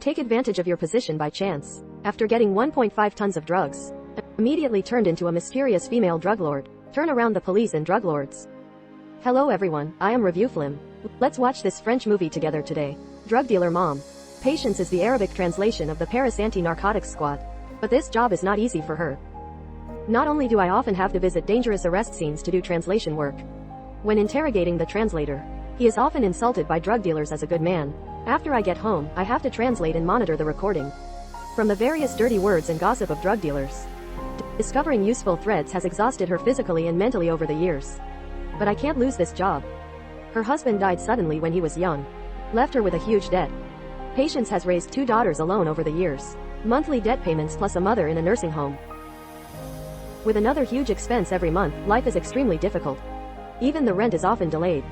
Take advantage of your position by chance. After getting 1.5 tons of drugs, immediately turned into a mysterious female drug lord. Turn around the police and drug lords. Hello everyone, I am Review Flim. Let's watch this French movie together today. Drug dealer mom. Patience is the Arabic translation of the Paris anti-narcotics squad. But this job is not easy for her. Not only do I often have to visit dangerous arrest scenes to do translation work. When interrogating the translator, he is often insulted by drug dealers as a good man. After I get home, I have to translate and monitor the recording. From the various dirty words and gossip of drug dealers. Discovering useful threads has exhausted her physically and mentally over the years. But I can't lose this job. Her husband died suddenly when he was young. Left her with a huge debt. Patience has raised 2 daughters alone over the years. Monthly debt payments plus a mother in a nursing home. With another huge expense every month, life is extremely difficult. Even the rent is often delayed.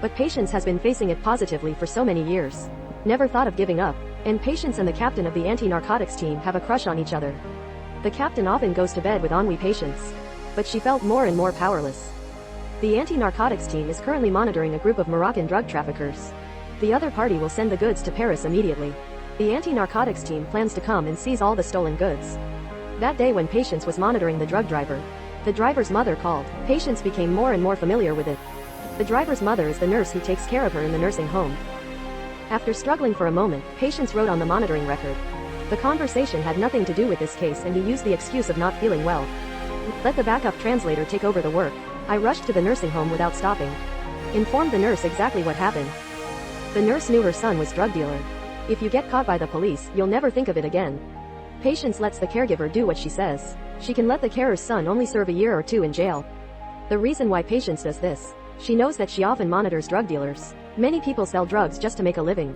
But Patience has been facing it positively for so many years. Never thought of giving up. And Patience and the captain of the anti-narcotics team have a crush on each other. The captain often goes to bed with ennui Patience. But she felt more and more powerless. The anti-narcotics team is currently monitoring a group of Moroccan drug traffickers. The other party will send the goods to Paris immediately. The anti-narcotics team plans to come and seize all the stolen goods. That day when Patience was monitoring the drug driver, the driver's mother called. Patience became more and more familiar with it. The driver's mother is the nurse who takes care of her in the nursing home. After struggling for a moment, Patience wrote on the monitoring record. The conversation had nothing to do with this case and he used the excuse of not feeling well. Let the backup translator take over the work. I rushed to the nursing home without stopping. Informed the nurse exactly what happened. The nurse knew her son was drug dealer. If you get caught by the police, you'll never think of it again. Patience lets the caregiver do what she says. She can let the carer's son only serve a year or 2 in jail. The reason why Patience does this. She knows that she often monitors drug dealers. Many people sell drugs just to make a living.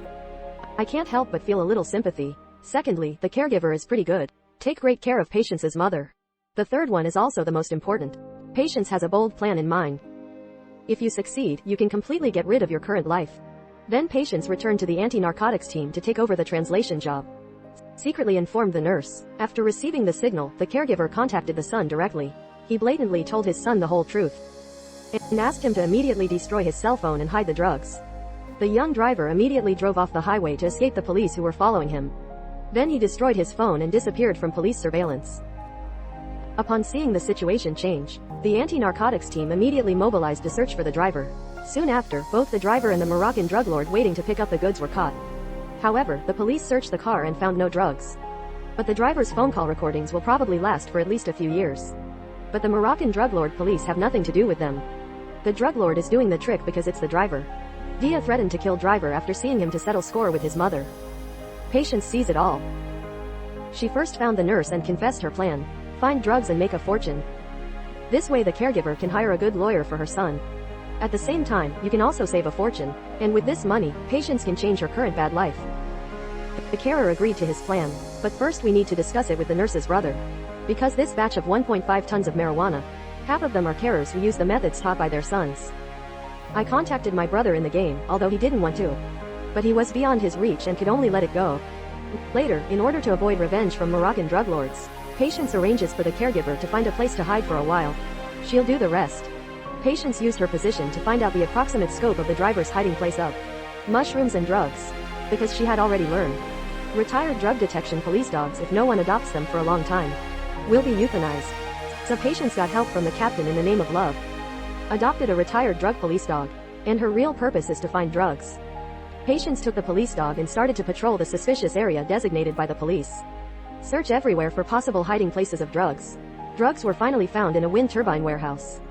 I can't help but feel a little sympathy. Secondly, the caregiver is pretty good. Take great care of Patience's mother. The third one is also the most important. Patience has a bold plan in mind. If you succeed, you can completely get rid of your current life. Then Patience returned to the anti-narcotics team to take over the translation job. Secretly informed the nurse. After receiving the signal, the caregiver contacted the son directly. He blatantly told his son the whole truth. And asked him to immediately destroy his cell phone and hide the drugs. The young driver immediately drove off the highway to escape the police who were following him. Then he destroyed his phone and disappeared from police surveillance. Upon seeing the situation change, the anti-narcotics team immediately mobilized to search for the driver. Soon after, both the driver and the Moroccan drug lord waiting to pick up the goods were caught. However, the police searched the car and found no drugs. But the driver's phone call recordings will probably last for at least a few years. But the Moroccan drug lord police have nothing to do with them. The drug lord is doing the trick because it's the driver. Dia threatened to kill driver after seeing him to settle score with his mother. Patience sees it all. She first found the nurse and confessed her plan. Find drugs and make a fortune. This way the caregiver can hire a good lawyer for her son. At the same time, you can also save a fortune. And with this money, Patience can change her current bad life. The carer agreed to his plan. But first we need to discuss it with the nurse's brother. Because this batch of 1.5 tons of marijuana, half of them are carers who use the methods taught by their sons. I contacted my brother in the game, although he didn't want to. But he was beyond his reach and could only let it go. Later, in order to avoid revenge from Moroccan drug lords, Patience arranges for the caregiver to find a place to hide for a while. She'll do the rest. Patience used her position to find out the approximate scope of the driver's hiding place of mushrooms and drugs. Because she had already learned. Retired drug detection police dogs, if no one adopts them for a long time, will be euthanized. So Patience got help from the captain in the name of love. Adopted a retired drug police dog. And her real purpose is to find drugs. Patience took the police dog and started to patrol the suspicious area designated by the police. Search everywhere for possible hiding places of drugs. Drugs were finally found in a wind turbine warehouse.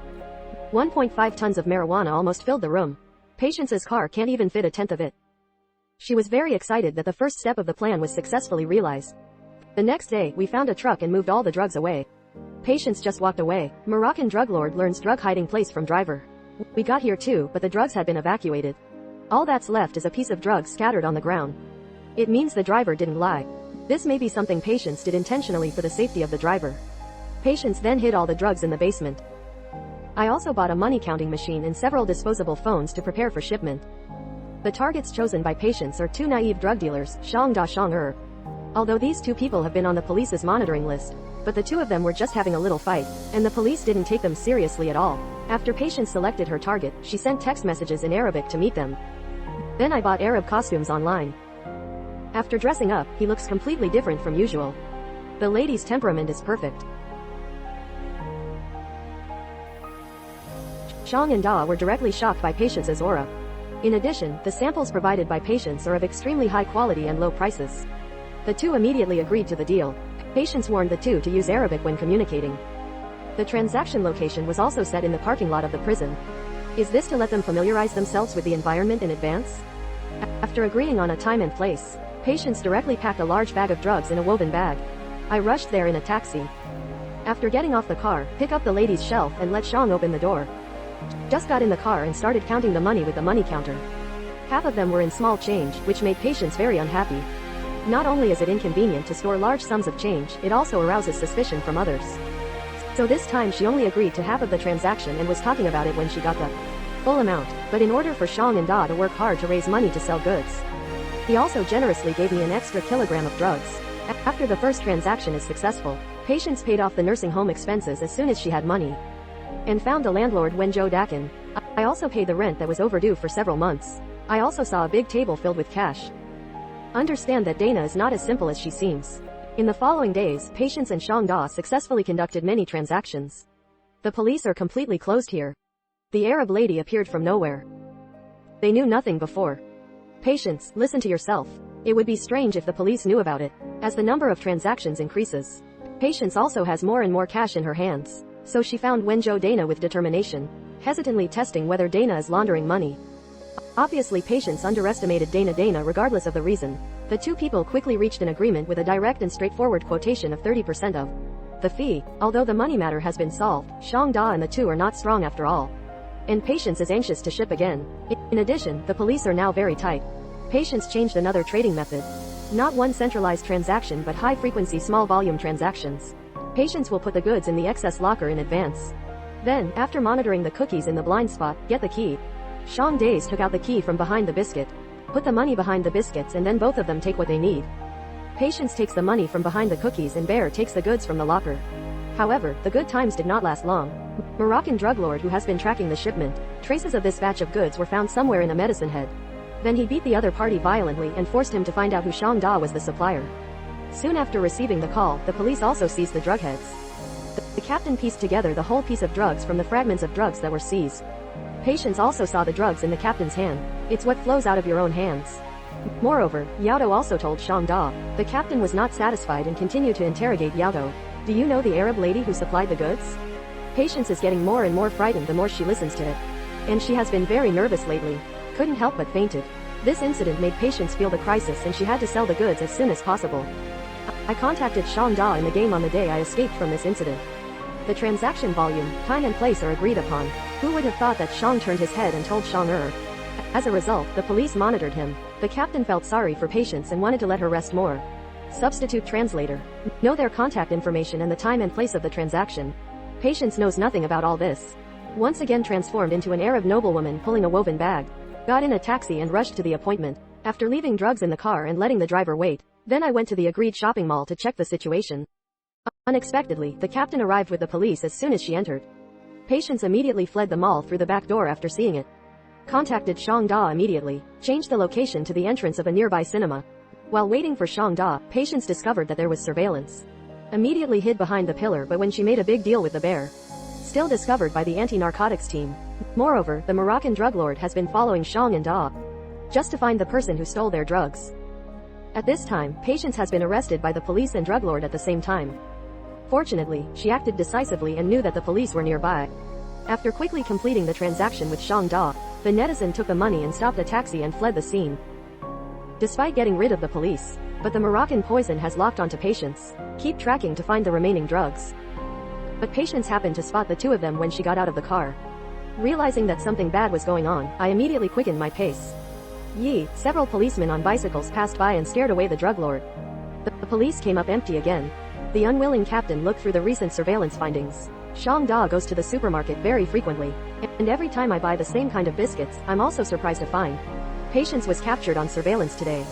1.5 tons of marijuana almost filled the room. Patience's car can't even fit a tenth of it. She was very excited that the first step of the plan was successfully realized. The next day, we found a truck and moved all the drugs away. Patience just walked away. Moroccan drug lord learns drug hiding place from driver. We got here too, but the drugs had been evacuated. All that's left is a piece of drugs scattered on the ground. It means the driver didn't lie. This may be something Patience did intentionally for the safety of the driver. Patience then hid all the drugs in the basement. I also bought a money counting machine and several disposable phones to prepare for shipment. The targets chosen by Patience are 2 naive drug dealers, Shang Da Shang Although these 2 people have been on the police's monitoring list, but the 2 of them were just having a little fight, and the police didn't take them seriously at all. After Patience selected her target, she sent text messages in Arabic to meet them. Then I bought Arab costumes online. After dressing up, he looks completely different from usual. The lady's temperament is perfect. Xiang and Da were directly shocked by Patience's aura. In addition, the samples provided by Patience are of extremely high quality and low prices. The two immediately agreed to the deal. Patience warned the two to use Arabic when communicating. The transaction location was also set in the parking lot of the prison. Is this to let them familiarize themselves with the environment in advance? After agreeing on a time and place, Patience directly packed a large bag of drugs in a woven bag. I rushed there in a taxi. After getting off the car, pick up the lady's shelf and let Xiang open the door. Just got in the car and started counting the money with the money counter. Half of them were in small change, which made Patience very unhappy. Not only is it inconvenient to store large sums of change, it also arouses suspicion from others. So this time she only agreed to half of the transaction and was talking about it when she got the full amount. But in order for Xiang and Da to work hard to raise money to sell goods, he also generously gave me an extra kilogram of drugs. After the first transaction is successful, Patience paid off the nursing home expenses as soon as she had money, and found a landlord Wenzhou Dakin. I also paid the rent that was overdue for several months. I also saw a big table filled with cash. Understand that Dana is not as simple as she seems. In the following days, Patience and Xiang Da successfully conducted many transactions. The police are completely closed here. The Arab lady appeared from nowhere. They knew nothing before. Patience, listen to yourself. It would be strange if the police knew about it. As the number of transactions increases, Patience also has more and more cash in her hands. So she found Wenzhou Dana with determination, hesitantly testing whether Dana is laundering money. Obviously Patience underestimated Dana regardless of the reason. The two people quickly reached an agreement with a direct and straightforward quotation of 30% of the fee. Although the money matter has been solved, Xiang Da and the two are not strong after all. And Patience is anxious to ship again. In addition, the police are now very tight. Patience changed another trading method. Not one centralized transaction but high-frequency small-volume transactions. Patience will put the goods in the excess locker in advance. Then, after monitoring the cookies in the blind spot, get the key. Xiang Days took out the key from behind the biscuit. Put the money behind the biscuits and then both of them take what they need. Patience takes the money from behind the cookies and Bear takes the goods from the locker. However, the good times did not last long. Moroccan drug lord who has been tracking the shipment. Traces of this batch of goods were found somewhere in a medicine head. Then he beat the other party violently and forced him to find out who Xiang Da was the supplier. Soon after receiving the call, the police also seized the drug heads. The captain pieced together the whole piece of drugs from the fragments of drugs that were seized. Patience also saw the drugs in the captain's hand. It's what flows out of your own hands. Moreover, Yaodo also told Xiang Da. The captain was not satisfied and continued to interrogate Yaodo. Do you know the Arab lady who supplied the goods? Patience is getting more and more frightened the more she listens to it. And she has been very nervous lately. Couldn't help but fainted. This incident made Patience feel the crisis and she had to sell the goods as soon as possible. I contacted Xiang Da in the game on the day I escaped from this incident. The transaction volume, time and place are agreed upon. Who would have thought that Xiang turned his head and told Xiang? As a result, the police monitored him. The captain felt sorry for Patience and wanted to let her rest more. Substitute translator. Know their contact information and the time and place of the transaction. Patience knows nothing about all this. Once again transformed into an Arab noblewoman pulling a woven bag. Got in a taxi and rushed to the appointment. After leaving drugs in the car and letting the driver wait, then I went to the agreed shopping mall to check the situation. Unexpectedly, the captain arrived with the police as soon as she entered. Patience immediately fled the mall through the back door after seeing it. Contacted Xiang Da immediately. Changed the location to the entrance of a nearby cinema. While waiting for Xiang Da, Patience discovered that there was surveillance. Immediately hid behind the pillar, but when she made a big deal with the bear, still discovered by the anti-narcotics team. Moreover, the Moroccan drug lord has been following Xiang and Da just to find the person who stole their drugs. At this time, Patience has been arrested by the police and drug lord at the same time. Fortunately, she acted decisively and knew that the police were nearby. After quickly completing the transaction with Xiang Da, the netizen took the money and stopped a taxi and fled the scene. Despite getting rid of the police, but the Moroccan poison has locked onto Patience. Keep tracking to find the remaining drugs. But Patience happened to spot the two of them when she got out of the car. Realizing that something bad was going on, I immediately quickened my pace. Several policemen on bicycles passed by and scared away the drug lord. The police came up empty again. The unwilling captain looked through the recent surveillance findings. Xiang Da goes to the supermarket very frequently, and every time I buy the same kind of biscuits, I'm also surprised to find Patience was captured on surveillance today.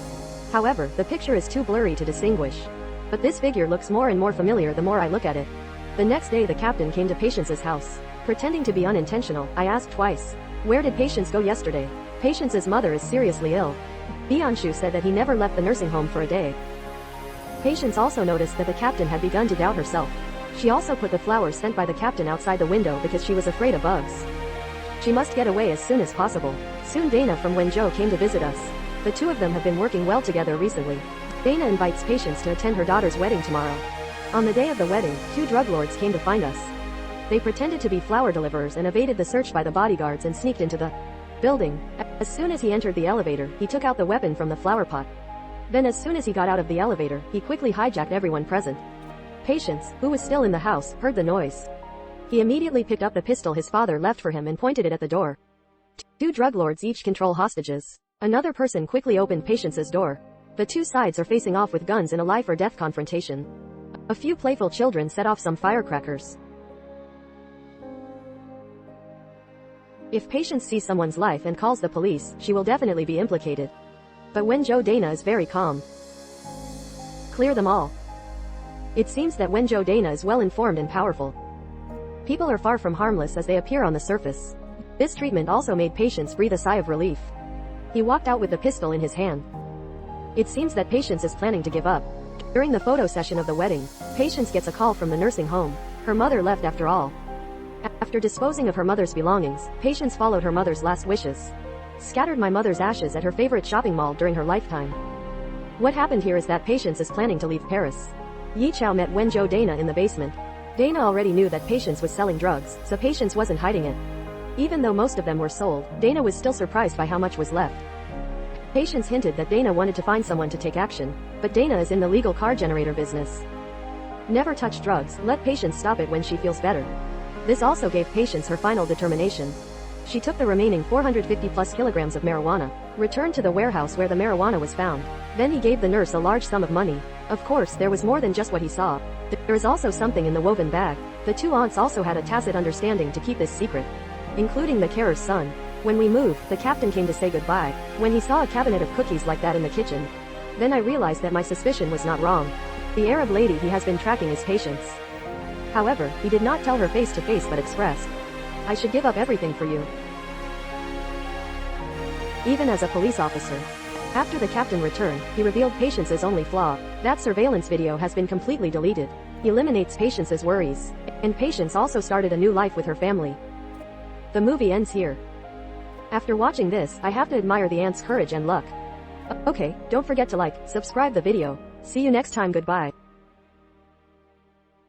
However, the picture is too blurry to distinguish. But this figure looks more and more familiar the more I look at it. The next day the captain came to Patience's house. Pretending to be unintentional, I asked twice, "Where did Patience go yesterday?" Patience's mother is seriously ill. Bianshu said that he never left the nursing home for a day. Patience also noticed that the captain had begun to doubt herself. She also put the flowers sent by the captain outside the window because she was afraid of bugs. She must get away as soon as possible. Soon Dana from Wenzhou came to visit us. The two of them have been working well together recently. Dana invites Patience to attend her daughter's wedding tomorrow. On the day of the wedding, two drug lords came to find us. They pretended to be flower deliverers and evaded the search by the bodyguards and sneaked into the building. As soon as he entered the elevator, he took out the weapon from the flower pot. Then as soon as he got out of the elevator, he quickly hijacked everyone present. Patience, who was still in the house, heard the noise. He immediately picked up the pistol his father left for him and pointed it at the door. Two drug lords each control hostages. Another person quickly opened Patience's door. The two sides are facing off with guns in a life or death confrontation. A few playful children set off some firecrackers. If Patience sees someone's life and calls the police, she will definitely be implicated. But Wenzhou Dana is very calm. Clear them all. It seems that Wenzhou Dana is well informed and powerful. People are far from harmless as they appear on the surface. This treatment also made Patience breathe a sigh of relief. He walked out with the pistol in his hand. It seems that Patience is planning to give up. During the photo session of the wedding, Patience gets a call from the nursing home. Her mother left after all. After disposing of her mother's belongings, Patience followed her mother's last wishes. Scattered my mother's ashes at her favorite shopping mall during her lifetime. What happened here is that Patience is planning to leave Paris. Yi Chao met Wenzhou Dana in the basement. Dana already knew that Patience was selling drugs, so Patience wasn't hiding it. Even though most of them were sold, Dana was still surprised by how much was left. Patience hinted that Dana wanted to find someone to take action, but Dana is in the legal car generator business. Never touch drugs, let Patience stop it when she feels better. This also gave Patience her final determination. She took the remaining 450 plus kilograms of marijuana, returned to the warehouse where the marijuana was found. Then he gave the nurse a large sum of money. Of course, there was more than just what he saw. There is also something in the woven bag. The two aunts also had a tacit understanding to keep this secret, including the carer's son. When we moved, the captain came to say goodbye. When he saw a cabinet of cookies like that in the kitchen, then I realized that my suspicion was not wrong. The Arab lady he has been tracking is Patience. However, he did not tell her face to face but expressed, "I should give up everything for you." Even as a police officer. After the captain returned, he revealed Patience's only flaw. That surveillance video has been completely deleted. He eliminates Patience's worries. And Patience also started a new life with her family. The movie ends here. After watching this, I have to admire the aunt's courage and luck. Okay, don't forget to like, subscribe the video. See you next time, goodbye.